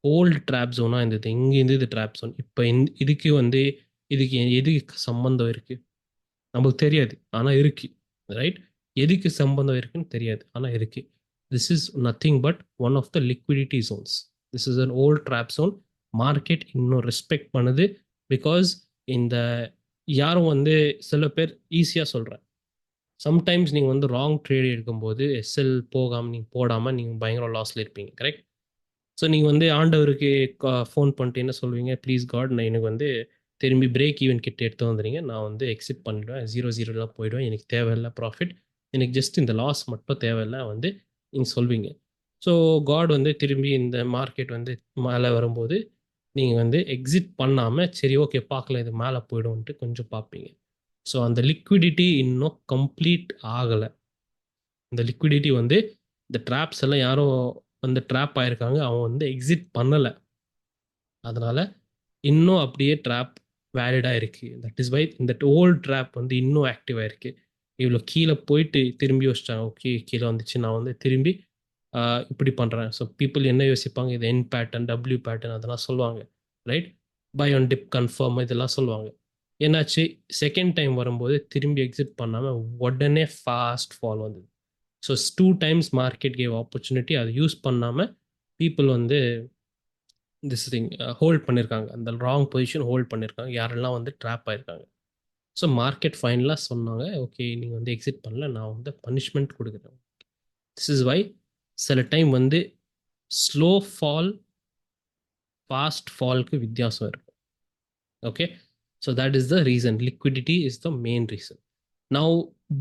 old drop ஜோனா இருந்தது. இங்கேருந்து இது ட்ராப் ஜோன். இப்போ இதுக்கு வந்து இதுக்கு எதுக்கு சம்பந்தம் இருக்கு நமக்கு தெரியாது, ஆனால் இருக்கு. ரைட்? எதுக்கு சம்பந்தம் இருக்குன்னு தெரியாது, ஆனால் இருக்கு. This is nothing but one of the liquidity zones. This is an old drop zone. Market இன்னும் ரெஸ்பெக்ட் பண்ணுது. பிகாஸ் இந்த யாரும் வந்து சில பேர் ஈஸியாக சொல்கிறேன், சம்டைம்ஸ் நீங்கள் வந்து ராங் ட்ரேட் எடுக்கும்போது எஸ்எல் போகாமல் நீங்கள் போடாமல் நீங்கள் பயங்கர லாஸில் இருப்பீங்க. கரெக்ட்? ஸோ நீங்கள் வந்து ஆண்டவருக்கு ஃபோன் பண்ணிட்டு என்ன சொல்வீங்க, ப்ளீஸ் காட் நான் எனக்கு வந்து திரும்பி பிரேக் ஈவன் கிட்ட எடுத்து வந்துடுங்க, நான் வந்து எக்ஸிட் பண்ணிடுவேன், 0-0 போயிடுவேன், எனக்கு தேவையில்லை ப்ராஃபிட், எனக்கு ஜஸ்ட் இந்த லாஸ் மட்டும் தேவையில்லை வந்து நீங்கள் சொல்வீங்க. ஸோ காட் வந்து திரும்பி இந்த மார்க்கெட் வந்து மேலே வரும்போது நீங்கள் வந்து எக்ஸிட் பண்ணாமல் சரி ஓகே பார்க்கலாம் இது மேலே போய்டும்ன்ட்டு கொஞ்சம் பார்ப்பீங்க. ஸோ அந்த லிக்விடிட்டி இன்னும் கம்ப்ளீட் ஆகலை. இந்த லிக்விடிட்டி வந்து இந்த ட்ராப்ஸ் எல்லாம் யாரும் வந்து ட்ராப் ஆயிருக்காங்க, அவன் வந்து எக்ஸிட் பண்ணலை. அதனால இன்னும் அப்படியே ட்ராப் வேலிடாக இருக்குது. தட் இஸ் வை இந்த ஓல்ட் ட்ராப் வந்து இன்னும் ஆக்டிவாக இருக்குது. இவ்வளோ கீழே போயிட்டு திரும்பி யோசிச்சாங்க, ஓகே கீழே வந்துச்சு நான் வந்து திரும்பி இப்படி பண்ணுறேன். ஸோ பீப்புள் என்ன யோசிப்பாங்க, இது என் பேட்டர்ன் டபிள்யூ பேட்டர்ன் அதெல்லாம் சொல்லுவாங்க. Right? Buy on dip confirm இதெல்லாம் சொல்லுவாங்க. என்னாச்சு, செகண்ட் டைம் வரும்போது திரும்பி எக்ஸிட் பண்ணாமல் உடனே ஃபாஸ்ட் ஃபால் வந்தது. So 2 times market gave opportunity. அதை யூஸ் பண்ணாமல் பீப்புள் வந்து திஸ் திங் ஹோல்ட் பண்ணியிருக்காங்க. அந்த ராங் பொசிஷன் ஹோல்ட் பண்ணியிருக்காங்க, யாரெல்லாம் வந்து ட்ராப் ஆயிருக்காங்க. ஸோ மார்க்கெட் ஃபைனலாக சொன்னாங்க, ஓகே நீங்கள் வந்து எக்ஸிட் பண்ணல, நான் வந்து பனிஷ்மெண்ட் கொடுக்குறேன். திஸ் இஸ் வை சில டைம் வந்து ஸ்லோ ஃபால் ஃபாஸ்ட் ஃபால்க்கு வித்தியாசம் இருக்கும். Okay, so that is the reason. Liquidity is the main reason. Now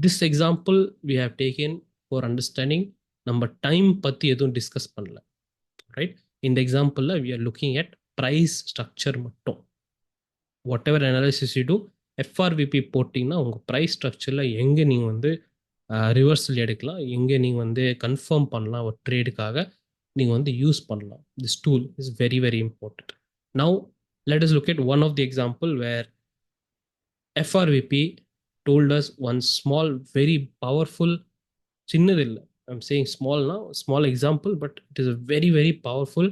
this example we have taken for understanding. நம்ம டைம் பற்றி எதுவும் டிஸ்கஸ் பண்ணல. ரைட்? இந்த எக்ஸாம்பிளில் we are looking at price structure மட்டும். Whatever analysis you do, FRVP போட்டிங்கன்னா உங்கள் price ஸ்ட்ரக்சரில் எங்கே நீங்கள் வந்து ரிவர்சல் எடுக்கலாம், எங்கே நீங்கள் வந்து கன்ஃபார்ம் பண்ணலாம் ஒரு ட்ரேடுக்காக நீங்கள் வந்து யூஸ் பண்ணலாம். This tool is very very important. Now let us look at one of the example where FRVP told us one small very powerful, சின்னது இல்லை, I'm saying small now, small example, but it is a very very powerful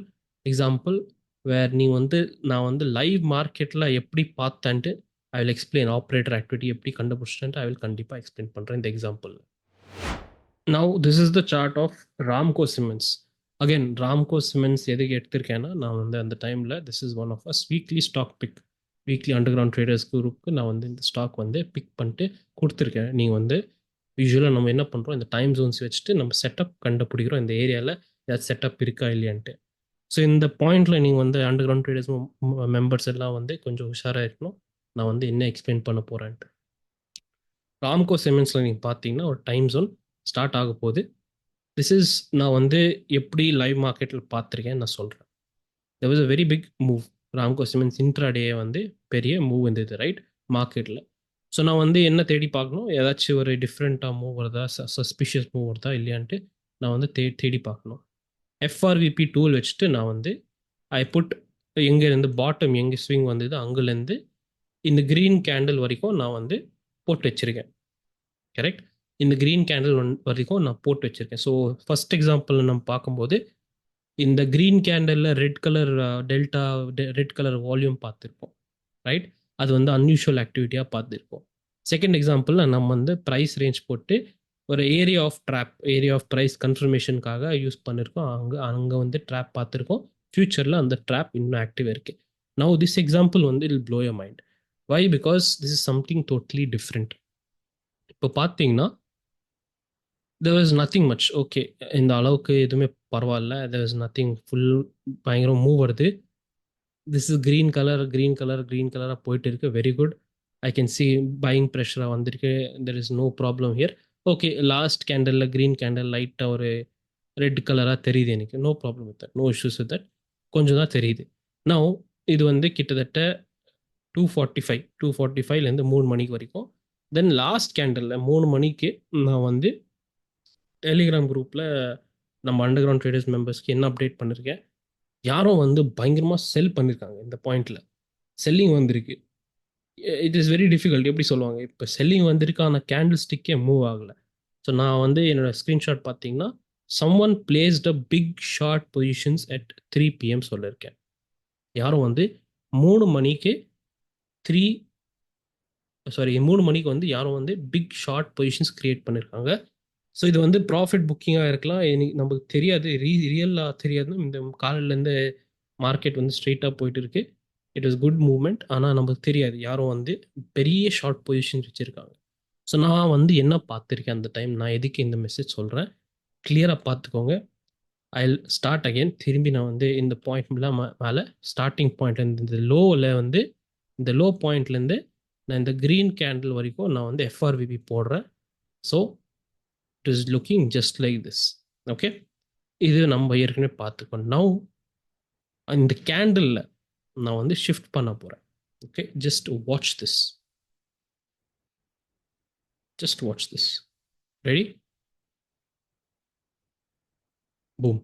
example where நீ வந்து நான் வந்து live மார்க்கெட்டில் எப்படி பார்த்தேன்ட்டு I will explain. Operator activity எப்படி கண்டுபிடிச்சிட்டு ஐ வில் கண்டிப்பாக எக்ஸ்பிளைன் பண்ணுறேன் இந்த example. Now this is the chart of Ramco cements. Again Ramco cements எதுக்கு எடுத்திருக்கேன்னா, நான் வந்து அந்த டைமில் this is one of us weekly stock pick. Weekly under ground traders குரூப்புக்கு நான் வந்து இந்த ஸ்டாக் வந்து பிக் பண்ணிட்டு கொடுத்துருக்கேன். நீங்கள் வந்து யூஸ்வலாக நம்ம என்ன பண்ணுறோம், இந்த டைம் ஜோன்ஸ் வச்சுட்டு நம்ம செட்டப் கண்டுபிடிக்கிறோம், இந்த ஏரியாவில் ஏதாவது செட்டப் இருக்கா இல்லையான்ட்டு. ஸோ இந்த பாயிண்டில் நீங்கள் வந்து அண்டர் கிரவுண்ட் ட்ரேடர்ஸ் மெம்பர்ஸ் எல்லாம் வந்து கொஞ்சம் உஷாராக இருக்கணும். நான் வந்து என்ன எக்ஸ்பிளைன் பண்ண போகிறேன்ட்டு. ராம்கோ சிமெண்ட்ஸில் நீங்கள் பார்த்தீங்கன்னா ஒரு டைம் ஜோன் ஸ்டார்ட் ஆக போகுது. திஸ் இஸ் நான் வந்து எப்படி லைவ் மார்க்கெட்டில் பார்த்துருக்கேன் நான் சொல்கிறேன். there was a very big move. Ramco cements intraday வந்து பெரிய மூவ் இருந்தது ரைட் மார்க்கெட்டில். ஸோ நான் வந்து என்ன தேடி பார்க்கணும், ஏதாச்சும் ஒரு டிஃப்ரெண்ட்டாக மூவ் வருதா, சஸ்பிஷியஸ் மூவ் வருதா இல்லையான்ட்டு நான் வந்து தேடி பார்க்கணும். எஃப்ஆர்விபி டூல் வச்சுட்டு நான் வந்து ஐ புட் எங்கேருந்து பாட்டம் எங்கே ஸ்விங் வந்தது அங்கேருந்து இந்த க்ரீன் கேண்டில் வரைக்கும் நான் வந்து போட்டு வச்சுருக்கேன். கரெக்ட்? இந்த க்ரீன் கேண்டில் வரைக்கும் நான் போட்டு வச்சுருக்கேன். ஸோ ஃபஸ்ட் எக்ஸாம்பிள் நம்ம பார்க்கும்போது இந்த க்ரீன் கேண்டலில் red colour delta red colour volume பார்த்துருப்போம். ரைட்? அது வந்து அன்யூஷுவல் ஆக்டிவிட்டியாக பார்த்துருப்போம். செகண்ட் எக்ஸாம்பிளில் நம்ம வந்து ப்ரைஸ் ரேஞ்ச் போட்டு ஒரு area of drop, area of price கன்ஃபர்மேஷனுக்காக யூஸ் பண்ணியிருக்கோம். அங்கே வந்து ட்ராப் பார்த்துருக்கோம். ஃப்யூச்சரில் அந்த ட்ராப் இன்னும் ஆக்டிவ் இருக்குது. நவ் திஸ் எக்ஸாம்பிள் வந்து will blow your mind. Why? Because this is something totally different. இப்போ பார்த்தீங்கன்னா there was nothing much. Okay, இந்த அளவுக்கு எதுவுமே பரவாயில்ல. there was nothing, ஃபுல் பயங்கரம் மூவ் வருது. திஸ் இஸ் க்ரீன் கலராக போயிட்டு இருக்கு. Very good. I can see buying ப்ரெஷராக வந்திருக்கு. There is no problem here. Okay, last கேண்டலில் க்ரீன் கேண்டல் லைட்டாக ஒரு ரெட் கலராக தெரியுது எனக்கு. No problem with that, no issues with that. கொஞ்சம் தான் தெரியுது. நவ் இது வந்து கிட்டத்தட்ட 2:45 3 மணிக்கு வரைக்கும். தென் லாஸ்ட் கேண்டலில் 3 மணிக்கு நான் வந்து டெலிகிராம் குரூப்பில் நம்ம அண்டர் கிரவுண்ட் ட்ரேடர்ஸ் மெம்பர்ஸ்க்கு என்ன அப்டேட் பண்ணியிருக்கேன், யாரும் வந்து பயங்கரமாக செல் பண்ணியிருக்காங்க. இந்த பாயிண்டில் செல்லிங் வந்திருக்கு. It is very difficult. எப்படி சொல்லுவாங்க, இப்போ செல்லிங் வந்திருக்கு ஆனால் கேண்டில் ஸ்டிக்கே மூவ் ஆகலை. ஸோ நான் வந்து என்னோடய ஸ்க்ரீன்ஷாட் பார்த்தீங்கன்னா someone placed a big short positions at 3 PM சொல்லியிருக்கேன். யாரும் வந்து 3 மணிக்கு 3 3 மணிக்கு வந்து யாரும் வந்து பிக் ஷார்ட் பொசிஷன்ஸ் கிரியேட் பண்ணியிருக்காங்க. ஸோ இது வந்து ப்ராஃபிட் புக்கிங்காக இருக்கலாம். நமக்கு தெரியாது, ரியலாக தெரியாது. இந்த காலையிலேருந்து மார்க்கெட் வந்து ஸ்ட்ரெயிட்டாக போயிட்டு இருக்கு. It is good movement. ஆனால் நமக்கு தெரியாது யாரும் வந்து பெரிய ஷார்ட் பொசிஷன்ஸ் வச்சுருக்காங்க. ஸோ நான் வந்து என்ன பார்த்துருக்கேன் அந்த டைம், நான் எதுக்கு இந்த மெசேஜ் சொல்கிறேன், கிளியராக பார்த்துக்கோங்க. I start again. திரும்பி நான் வந்து இந்த பாயிண்ட் மேலே ஸ்டார்டிங் பாயிண்ட்லேருந்து இந்த லோவில் வந்து இந்த லோ பாயிண்ட்லேருந்து நான் இந்த க்ரீன் கேண்டில் வரைக்கும் நான் வந்து எஃப்ஆர்விபி போடுறேன். So it is looking just like this. Okay, இது நம்ம ஏற்கனவே பார்த்துக்கோம். நவ் இந்த கேண்டிலில் நான் வந்து ஷிஃப்ட் பண்ண போகிறேன். Okay, just watch this. Just watch this. Ready? Boom.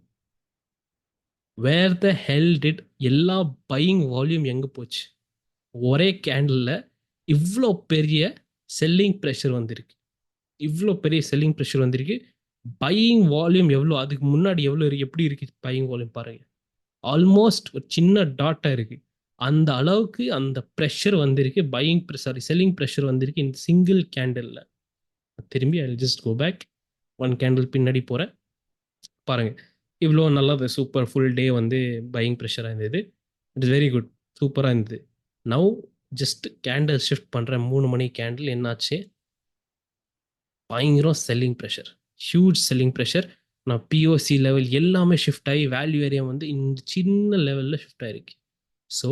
Where the hell did எல்லா பையிங் வால்யூம் எங்கே போச்சு? ஒரே கேண்டிலில் இவ்வளோ பெரிய செல்லிங் ப்ரெஷர் வந்திருக்கு. இவ்வளோ பெரிய செல்லிங் ப்ரெஷர் வந்திருக்கு. பையிங் வால்யூம் எவ்வளோ, அதுக்கு முன்னாடி எவ்வளோ எப்படி இருக்குது பையிங் வால்யூம் பாருங்க. ஆல்மோஸ்ட் ஒரு சின்ன டாட்டா இருக்குது. அந்த அளவுக்கு அந்த ப்ரெஷர் வந்திருக்கு. பையிங் செல்லிங் ப்ரெஷர் வந்திருக்கு இந்த சிங்கிள் கேண்டிலில். திரும்பி I just go back, one candle பின்னாடி போகிறேன். பாருங்க, இவ்வளோ நல்லது, சூப்பர். ஃபுல் டே வந்து பையிங் ப்ரெஷராக இருந்தது. இட் இஸ் வெரி குட், சூப்பராக இருந்தது. நவ் ஜஸ்ட் கேண்டில் ஷிஃப்ட் பண்ணுறேன். 3 மணி கேண்டில் என்னாச்சு? பயங்கரம் selling pressure, huge selling pressure. நான் பிஓசி லெவல் எல்லாமே ஷிஃப்ட் ஆகி வேல்யூ ஏரியா வந்து இந்த சின்ன லெவலில் ஷிஃப்ட் ஆகிருக்கு. ஸோ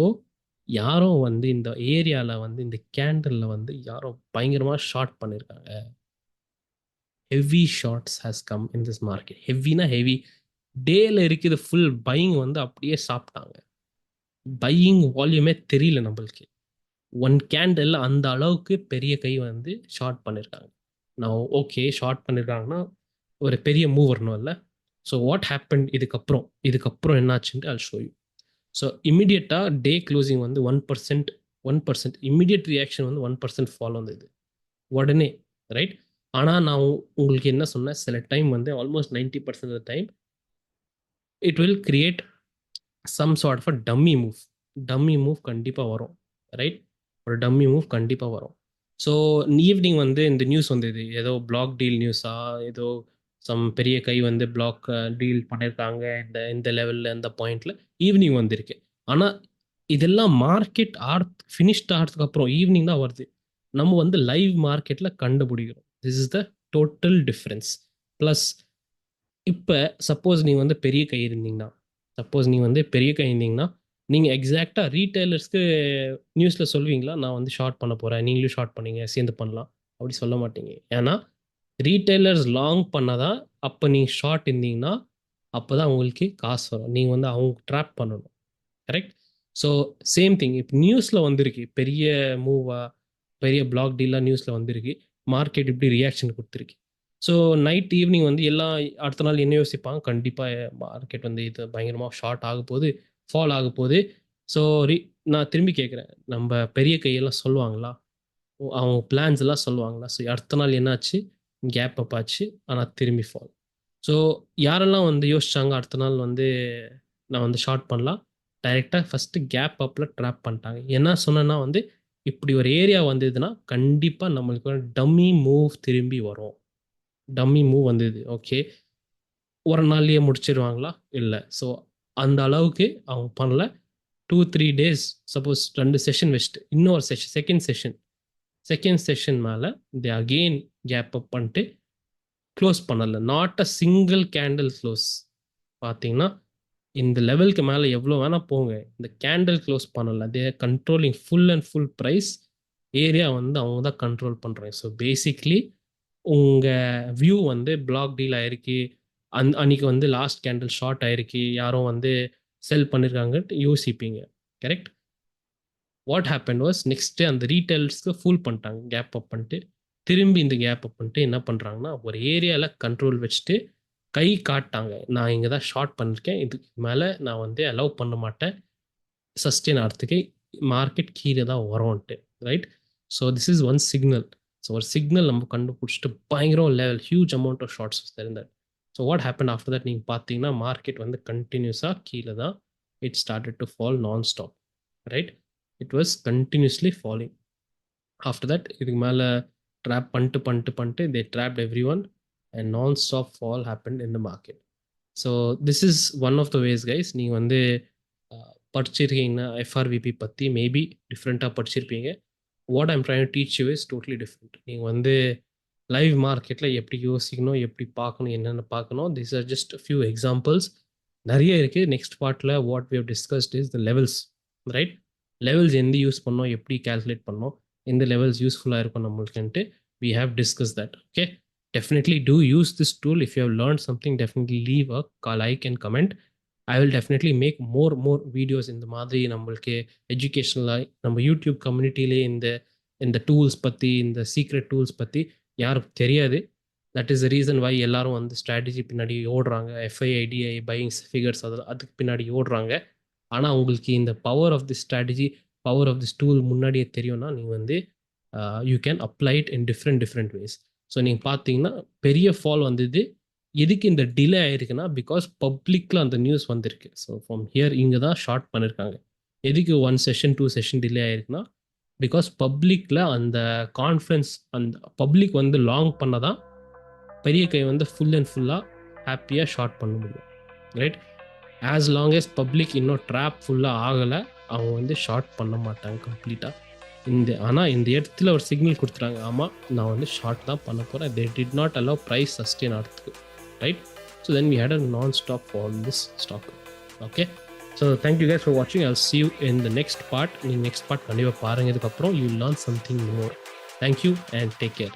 யாரோ வந்து இந்த ஏரியாவில் வந்து இந்த கேண்டலில் வந்து யாரோ பயங்கரமாக ஷார்ட் பண்ணியிருக்காங்க. Heavy shorts has come in this market. ஹெவினா ஹெவி. டேல இருக்குது ஃபுல் பையிங் வந்து அப்படியே சாப்பிட்டாங்க. பையிங் வால்யூமே தெரியல நம்மளுக்கு. ஒன் கேண்டில் அந்த அளவுக்கு பெரிய கை வந்து ஷார்ட் பண்ணியிருக்காங்க. நான் ஓகே, ஷார்ட் பண்ணியிருக்காங்கன்னா ஒரு பெரிய மூவ் வரணும் இல்லை? ஸோ வாட் ஹேப்பன் இதுக்கப்புறம் என்னாச்சுன்ட்டு ஐல் ஷோ யூ. ஸோ இம்மிடியட்டாக டே க்ளோசிங் வந்து 1% இம்மிடியட் ரியாக்ஷன் வந்து 1% ஃபாலோ வந்தது உடனே, ரைட்? ஆனால் நான் உங்களுக்கு என்ன சொன்னேன், சில டைம் வந்து almost 90% of the time it will create some sort of a dummy move கண்டிப்பாக வரும், ரைட்? ஒரு டம்மி மூவ் கண்டிப்பாக வரும். ஸோ ஈவினிங் வந்து இந்த நியூஸ் வந்தது, ஏதோ பிளாக் டீல் நியூஸா, ஏதோ சம் பெரிய கை வந்து பிளாக் டீல் பண்ணியிருக்காங்க இந்த லெவலில், இந்த பாயிண்டில் ஈவினிங் வந்திருக்கு. ஆனால் இதெல்லாம் மார்க்கெட் ஃபினிஷ்ட் ஆகிறதுக்கு அப்புறம் ஈவினிங் தான் வருது. நம்ம வந்து லைவ் மார்க்கெட்டில் கண்டுபிடிக்கிறோம். This is the total difference. Plus இப்போ சப்போஸ் நீ வந்து பெரிய கை இருந்தீங்கன்னா நீங்கள் எக்ஸாக்டாக ரீட்டைலர்ஸ்க்கு நியூஸில் சொல்வீங்களா, நான் வந்து ஷார்ட் பண்ண போகிறேன், நீங்களும் ஷார்ட் பண்ணீங்க, சேர்ந்து பண்ணலாம், அப்படி சொல்ல மாட்டீங்க. ஏன்னா ரீட்டைலர்ஸ் லாங் பண்ணதான் அப்போ நீங்கள் ஷார்ட் இருந்தீங்கன்னா அப்போ தான் உங்களுக்கு காசு வரும். நீங்கள் வந்து அவங்க ட்ராப் பண்ணணும், கரெக்ட்? ஸோ சேம் திங் இப்போ நியூஸில் வந்திருக்கு, பெரிய மூவாக பெரிய பிளாக் டீலாக நியூஸில் வந்திருக்கு, மார்க்கெட் இப்படி ரியாக்ஷன் கொடுத்துருக்கு. ஸோ நைட் ஈவினிங் வந்து எல்லாம் அடுத்த நாள் என்ன யோசிப்பாங்க, கண்டிப்பாக மார்க்கெட் வந்து இது பயங்கரமாக ஷார்ட் ஆக போகுது, ஃபால் ஆக போகுது. ஸோ நான் திரும்பி கேட்குறேன், நம்ம பெரிய கையெல்லாம் சொல்லுவாங்களா, அவங்க பிளான்ஸ் எல்லாம் சொல்லுவாங்களா? ஸோ அடுத்த நாள் என்னாச்சு, கேப் அப் ஆச்சு, ஆனால் திரும்பி ஃபால். ஸோ யாரெல்லாம் வந்து யோசிச்சாங்க அடுத்த நாள் வந்து நான் வந்து ஷார்ட் பண்ணலாம், டைரெக்டாக ஃபஸ்ட்டு கேப் அப்பில் ட்ராப் பண்ணிட்டாங்க. என்ன சொன்னேன்னா வந்து இப்படி ஒரு ஏரியா வந்ததுன்னா கண்டிப்பாக நம்மளுக்கு டம்மி மூவ் திரும்பி வரும். டம்மி மூவ் வந்தது, ஓகே, ஒரு நாள்லயே முடிச்சிருவாங்களா? இல்லை. ஸோ அந்த அளவுக்கு அவங்க பண்ணல. 2-3 டேஸ், சப்போஸ் 2 செஷன் வச்சுட்டு இன்னொரு செகண்ட் செஷன் மேலே தே அகெயின் கேப் அப் பண்ணிட்டு க்ளோஸ் பண்ணல. Not a single candle close. பார்த்தீங்கன்னா இந்த லெவலுக்கு மேலே எவ்வளோ வேணால் போங்க, இந்த கேண்டில் க்ளோஸ் பண்ணல. They controlling full and full price area வந்து அவங்க தான் கண்ட்ரோல் பண்ணுறாங்க. ஸோ பேசிக்லி உங்கள் வியூ வந்து பிளாக் டீல் ஆயிருக்கு, அன்னைக்கு வந்து லாஸ்ட் கேண்டில் ஷார்ட் ஆயிருக்கு, யாரும் வந்து செல் பண்ணியிருக்காங்கன்ட்டு யோசிப்பீங்க, correct? What happen was next அந்த ரீட்டைல்ஸ்க்கு ஃபுல் பண்ணிட்டாங்க, கேப் அப் பண்ணிட்டு திரும்பி இந்த கேப் அப் பண்ணிட்டு என்ன பண்ணுறாங்கன்னா ஒரு ஏரியாவில் கண்ட்ரோல் வச்சுட்டு கை காட்டாங்க, நான் இங்கே தான் ஷார்ட் பண்ணியிருக்கேன், இதுக்கு மேலே நான் வந்து அலோவ் பண்ண மாட்டேன், சஸ்டெயின் ஆகிறதுக்கு மார்க்கெட் கீழே தான் வரும்ன்ட்டு, right? So this is one signal. So ஒரு சிக்னல் நம்ம கண்டுபிடிச்சிட்டு பயங்கரம் level huge amount of shorts இருந்தார். So what happen after that நீங்கள் பார்த்தீங்கன்னா மார்க்கெட் வந்து கண்டினியூஸாக கீழே தான் it started to fall non stop, right? It was continuously falling. After that இதுக்கு மேலே ட்ராப் பண்ணிட்டு they dropped every one and non stop fall happen in the market. So this is one of the ways guys. நீங்கள் வந்து படிச்சிருக்கீங்கன்னா FRVP பற்றி maybe டிஃப்ரெண்ட்டாக படிச்சிருப்பீங்க. What I'm trying to teach you is totally different. நீங்கள் வந்து live மார்க்கெட்டில் எப்படி யோசிக்கணும், எப்படி பார்க்கணும், என்னென்ன பார்க்கணும், this are just few examples. நிறைய இருக்குது. நெக்ஸ்ட் பார்ட்டில் what we have discussed is the levels, right? Levels எந்த யூஸ் பண்ணோம், எப்படி கால்குலேட் பண்ணோம், எந்த லெவல்ஸ் யூஸ்ஃபுல்லாக இருக்கும் நம்மளுக்குன்ட்டு we have discuss that. Okay, definitely do use this tool. If you have learned something, definitely leave a like and comment. I will definitely make more videos இந்த மாதிரி நம்மளுக்கு எஜுகேஷனலாக நம்ம யூடியூப் கம்யூனிட்டிலே இந்த டூல்ஸ் பற்றி, இந்த சீக்ரெட் டூல்ஸ் பற்றி யாருக்கும் தெரியாது. That is the reason why எல்லாரும் வந்து ஸ்ட்ராட்டஜி பின்னாடி ஓடுறாங்க, எஃப்ஐஐடிஐ பையிங்ஸ் ஃபிகர்ஸ் அதுக்கு பின்னாடி ஓடுறாங்க. ஆனால் உங்களுக்கு இந்த power of the strategy, power of this tool முன்னாடியே தெரியும்னா நீங்கள் வந்து you can apply it in different ways. So நீங்கள் பார்த்தீங்கன்னா பெரிய ஃபால் வந்தது. எதுக்கு இந்த டிலே ஆயிருக்குன்னா பிகாஸ் பப்ளிக்கில் அந்த நியூஸ் வந்திருக்கு. ஸோ ஃப்ரம் ஹியர் இங்கே தான் ஷார்ட் பண்ணியிருக்காங்க. எதுக்கு 1 செஷன் 2 செஷன் டிலே ஆயிருக்குன்னா பிகாஸ் பப்ளிக்கில் அந்த கான்ஃபிடன்ஸ், அந்த பப்ளிக் வந்து லாங் பண்ண தான் பெரிய கை வந்து ஃபுல் அண்ட் ஃபுல்லாக ஹாப்பியாக ஷார்ட் பண்ண முடியும், right? As long as public இன்னும் ட்ராப் ஃபுல்லாக ஆகலை, அவங்க வந்து ஷார்ட் பண்ண மாட்டாங்க கம்ப்ளீட்டாக. ஆனால் இந்த இடத்துல ஒரு சிக்னல் கொடுத்துறாங்க, ஆமாம் நான் வந்து ஷார்ட் தான் பண்ண போகிறேன். They did not allow price sustain ஆகிறதுக்கு, right? So then we had a non stop for this stock. Okay, so thank you guys for வாட்சிங். I'll see you in the next part. நீங்கள் நெக்ஸ்ட் பார்ட் கண்டிப்பாக பாருங்க. இதுக்கப்புறம் you learn something more. Thank you and take care.